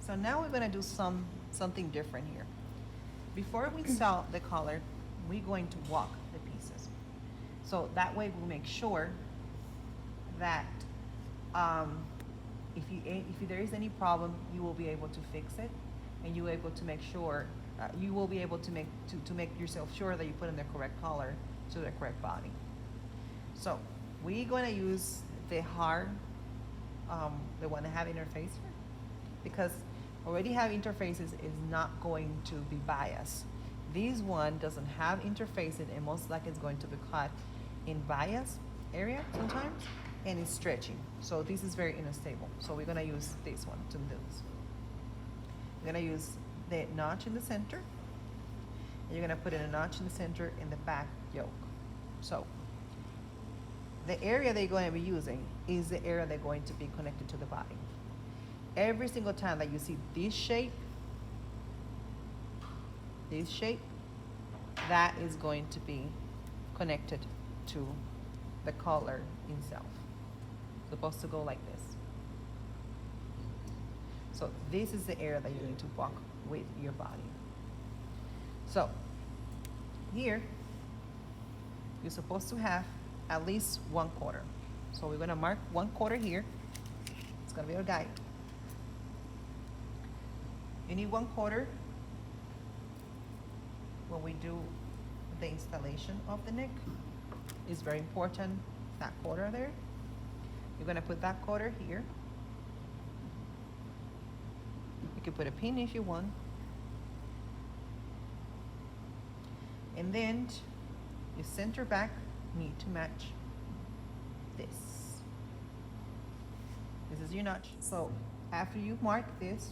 So now we're gonna do something different here. Before we sew the collar, we're going to walk the pieces. So that way we'll make sure that um, if there is any problem, you will be able to fix it, and you're able to make sure you will be able to make yourself sure that you put in the correct collar to the correct body. So we're going to use the hard, the one that have interface here, because already have interfaces is not going to be biased. This one doesn't have interfaces, and most likely it's going to be cut in bias area sometimes, and it's stretching. So this is very unstable. So we're gonna use this one to do this. We're gonna use the notch in the center, and you're gonna put in a notch in the center in the back yoke. So the area they're going to be using is the area they're going to be connected to the body. Every single time that you see this shape, that is going to be connected to the collar itself. Supposed to go like this. So this is the area that you need to walk with your body. So here, you're supposed to have at least 1/4. So we're gonna mark 1/4 here. It's gonna be our guide. You need 1/4 when we do the installation of the neck. It's very important, that quarter there. You're gonna put that quarter here. You can put a pin if you want. And then your center back need to match this. This is your notch. So after you mark this,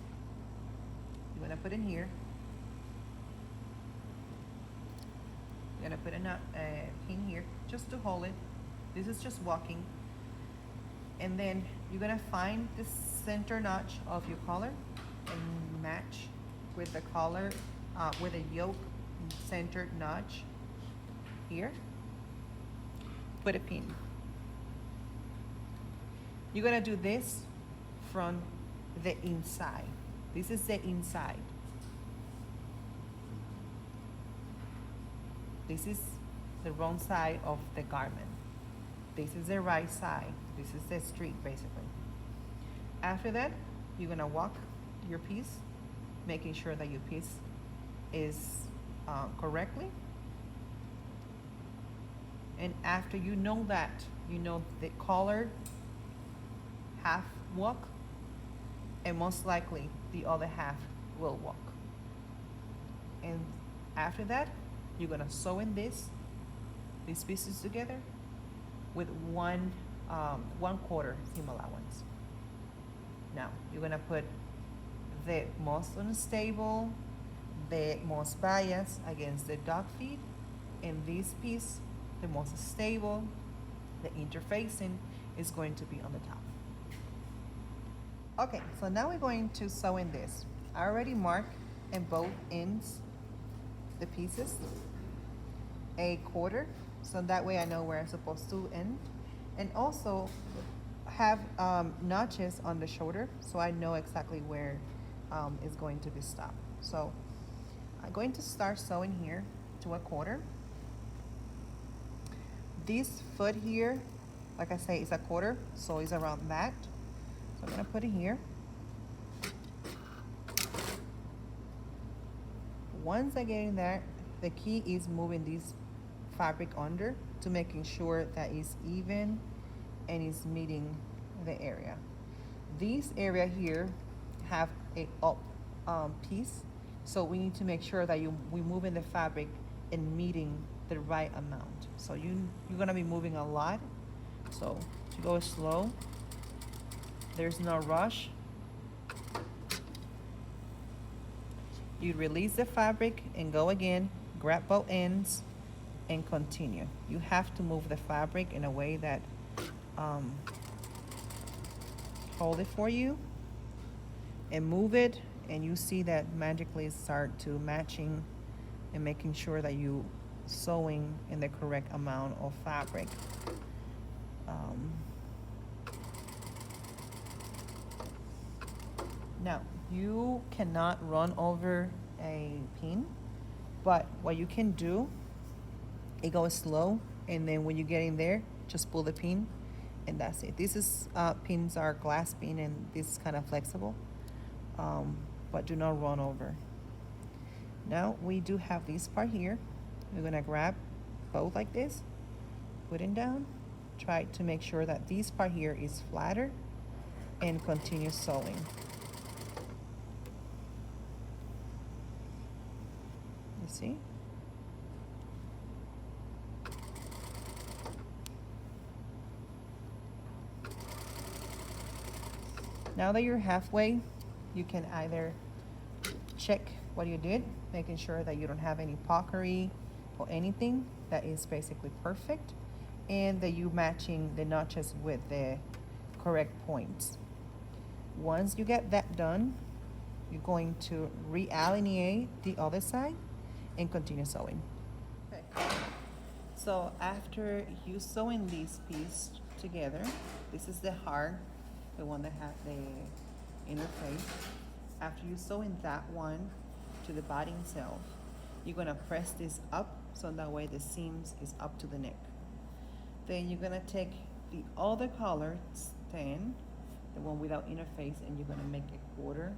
you're gonna put in here. You're gonna put a pin here just to hold it. This is just walking. And then you're gonna find the center notch of your collar and match with the collar, with a yoke centered notch here. Put a pin. You're gonna do this from the inside. This is the inside. This is the wrong side of the garment. This is the right side. This is the street, basically. After that, you're gonna walk your piece, making sure that your piece is correctly. And after you know that, you know the collar half walk, and most likely the other half will walk. And after that, you're gonna sew in these pieces together with 1/4 seam allowance. Now, you're gonna put the most unstable, the most bias against the dog feet, and this piece, the most stable, the interfacing, is going to be on the top. Okay, so now we're going to sew in this. I already marked in both ends the pieces 1/4, so that way I know where I'm supposed to end. And also have notches on the shoulder, so I know exactly where it's going to be stopped. So I'm going to start sewing here to 1/4. This foot here, like I say, is 1/4, so it's around that. So I'm gonna put it here. Once I get in there, the key is moving this fabric under to making sure that it's even and it's meeting the area. This area here have a up piece, so we need to make sure that we move in the fabric and meeting the right amount. So you're gonna be moving a lot, so to go slow. There's no rush. You release the fabric and go again, grab both ends and continue. You have to move the fabric in a way that hold it for you and move it, and you see that magically start to matching and making sure that you sewing in the correct amount of fabric. Now, You cannot run over a pin, but what you can do, it goes slow, and then when you get in there, just pull the pin, and that's it. This is pins are glass pin, and this is kind of flexible, but do not run over. Now we do have this part here. We're gonna grab both like this, put it down, try to make sure that this part here is flatter, and continue sewing. You see? Now that you're halfway, you can either check what you did, making sure that you don't have any puckery or anything. That is basically perfect, and that you matching the notches with the correct points. Once you get that done, you're going to realineate the other side and continue sewing. Okay. So after you sewing these pieces together, this is the heart, the one that has the inner face. After you sewing that one to the body itself, you're gonna press this up so that way the seams is up to the neck. Then you're gonna take the other collar stand, the one without interface, and you're gonna make a quarter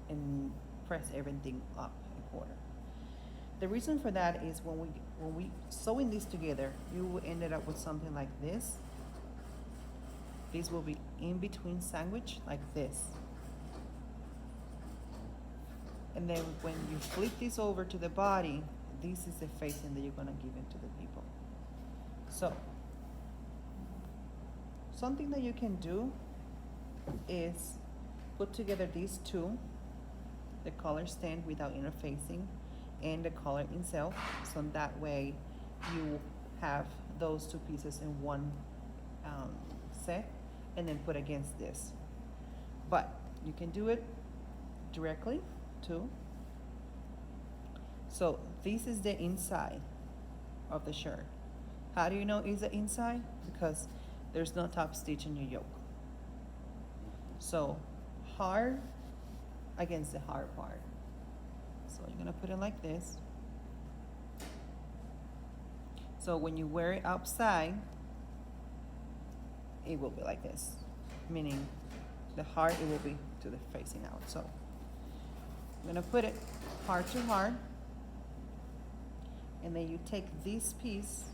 and press everything up a quarter. The reason for that is when we sewing this together, you will end up with something like this. This will be in between sandwich like this. And then when you flip this over to the body, this is the facing that you're gonna give it to the people. So, something that you can do is put together these two, the collar stand without interfacing and the collar itself, so that way you have those two pieces in one set, and then put against this. But you can do it directly too. So this is the inside of the shirt. How do you know it's the inside? Because there's no top stitch in your yoke. So hard against the hard part. So you're gonna put it like this. So when you wear it outside, it will be like this, meaning the heart, it will be to the facing out. So I'm gonna put it heart to heart, and then you take this piece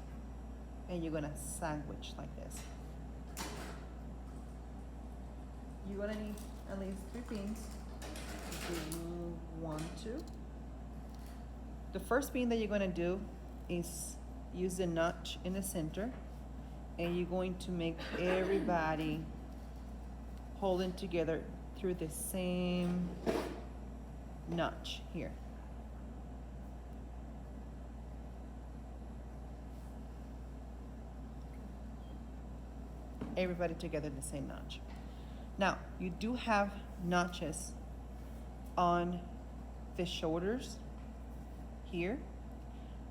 and you're gonna sandwich like this. You're gonna need at least 3 pins if you want to. The first pin that you're gonna do is use the notch in the center, and you're going to make everybody holding together through the same notch here. Everybody together the same notch. Now, you do have notches on the shoulders here,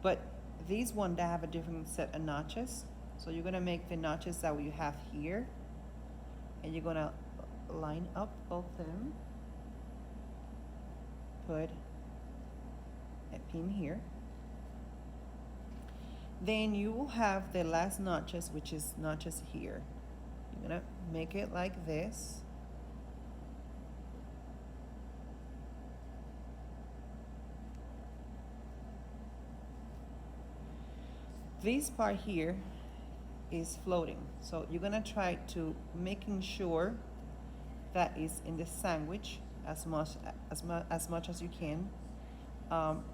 but these one that have a different set of notches. So you're gonna make the notches that you have here, and you're gonna line up both them, put a pin here. Then you will have the last notches, which is notches here. You're gonna make it like this. This part here is floating, so you're gonna try to making sure that is in the sandwich as much as you can,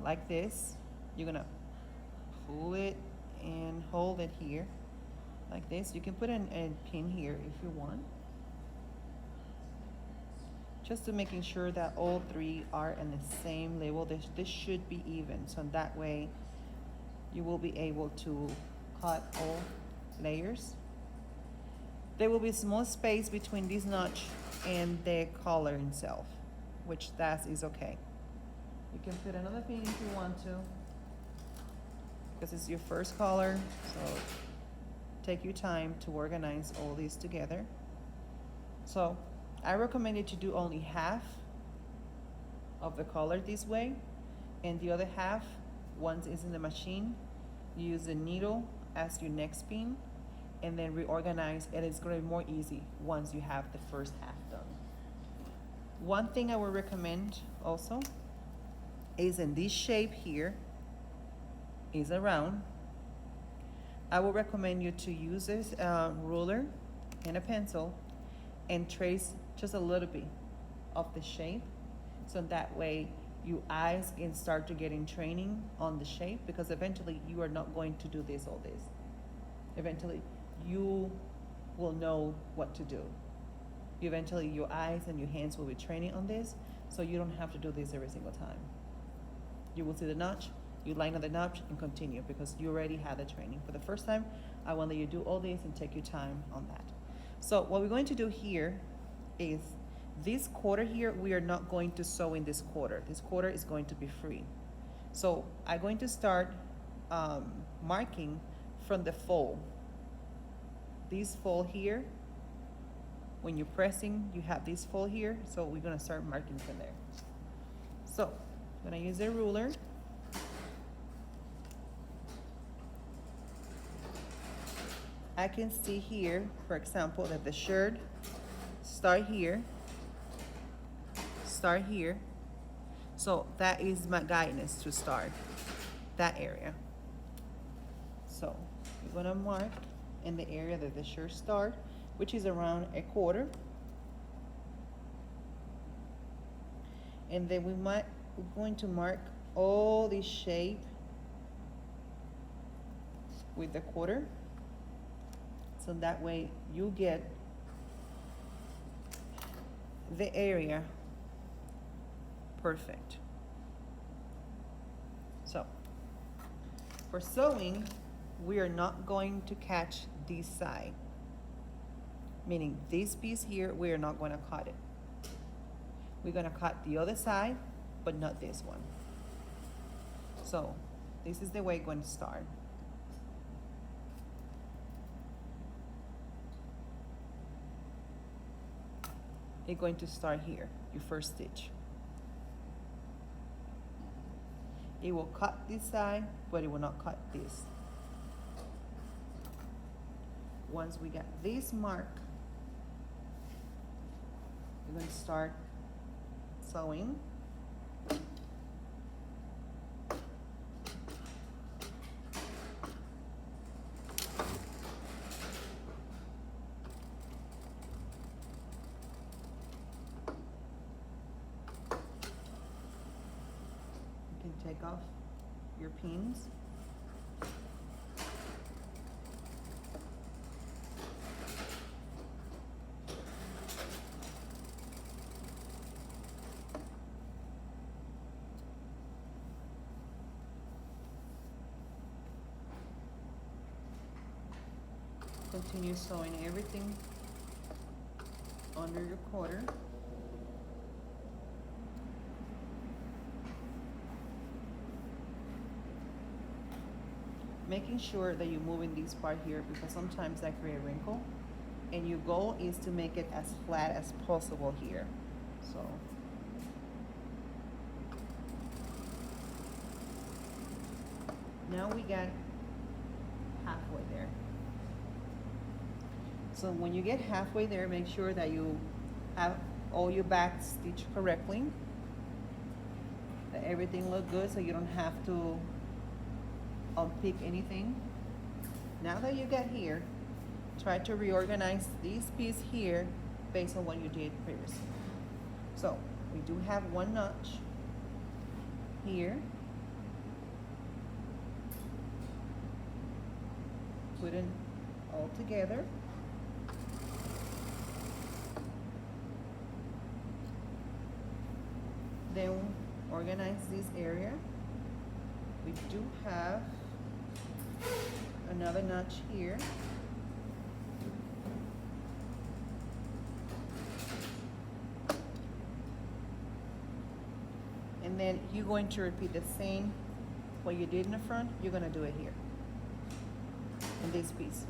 like this. You're gonna pull it and hold it here like this. You can put a pin here if you want, just to making sure that all 3 are in the same level. This should be even, so that way you will be able to cut all layers. There will be a small space between this notch and the collar itself, which that is okay. You can put another pin if you want to, because it's your first collar, so take your time to organize all these together. So I recommend you to do only half of the collar this way, and the other half, once it's in the machine, you use the needle as your next pin, and then reorganize, and it's going to be more easy once you have the first half done. One thing I would recommend also is in this shape here, is a round. I would recommend you to use this ruler and a pencil and trace just a little bit of the shape, so that way your eyes can start to get in training on the shape, because eventually you are not going to do this all this. Eventually you will know what to do. Eventually your eyes and your hands will be training on this, so you don't have to do this every single time. You will see the notch, you line up the notch and continue, because you already had the training. For the first time, I want that you do all this and take your time on that. So what we're going to do here is this quarter here, we are not going to sew in this quarter. This quarter is going to be free. So I'm going to start marking from the fold. This fold here, when you're pressing, you have this fold here, so we're gonna start marking from there. So I'm gonna use a ruler. I can see here, for example, that the shirt start here. So that is my guidance to start that area. So you're gonna mark in the area that the shirt start, which is around a quarter. And then we're going to mark all this shape with the quarter. So that way you get the area perfect. So for sewing, we are not going to catch this side, meaning this piece here, we are not going to cut it. We're going to cut the other side, but not this one. So this is the way it's going to start. It's going to start here, your first stitch. It will cut this side, but it will not cut this. Once we get this mark, we're going to start sewing. Take off your pins. Continue sewing everything under your quarter. Making sure that you're moving this part here, because sometimes that creates a wrinkle, and your goal is to make it as flat as possible here. So now we got halfway there. So when you get halfway there, make sure that you have all your back stitched correctly, that everything looks good, so you don't have to unpick anything. Now that you get here, try to reorganize this piece here based on what you did previously. So we do have one notch here. Put it all together. Then organize this area. We do have another notch here. And then you're going to repeat the same what you did in the front, you're going to do it here in this piece.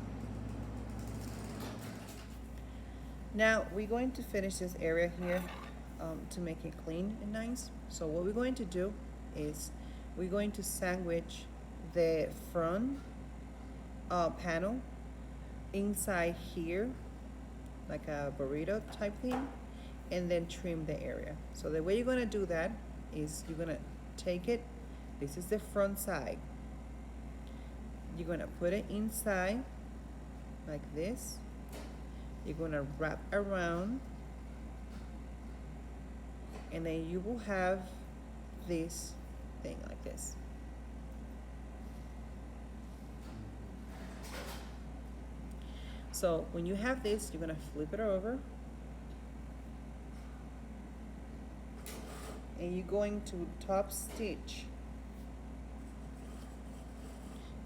Now we're going to finish this area here to make it clean and nice. So what we're going to do is we're going to sandwich the front panel inside here, like a burrito type thing, and then trim the area. So the way you're gonna do that is you're gonna take it, this is the front side. You're gonna put it inside like this. You're gonna wrap around, and then you will have this thing like this. So when you have this, you're gonna flip it over, and you're going to top stitch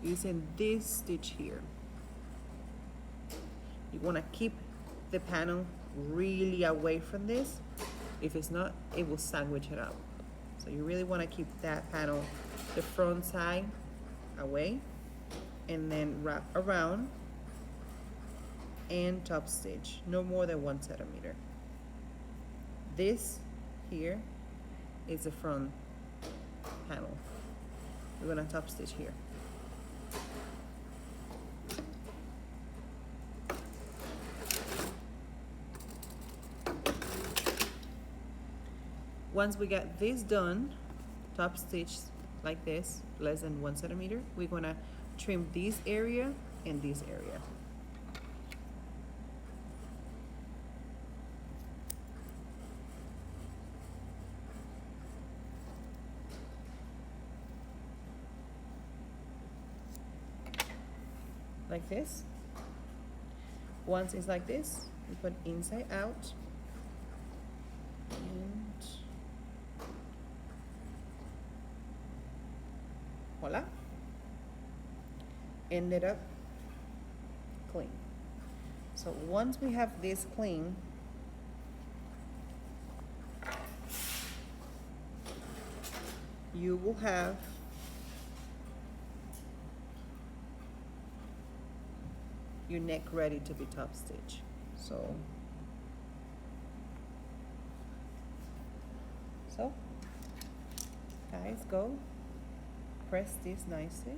using this stitch here. You want to keep the panel really away from this. If it's not, it will sandwich it up. So you really want to keep that panel, the front side, away, and then wrap around and top stitch, no more than 1 centimeter. This here is the front panel. We're gonna top stitch here. Once we get this done, top stitch like this, less than 1 centimeter, we're gonna trim this area and this area. Like this. Once it's like this, we put inside out, and voila, ended up clean. So once we have this clean, you will have your neck ready to be top stitch. So guys, go press this nicely.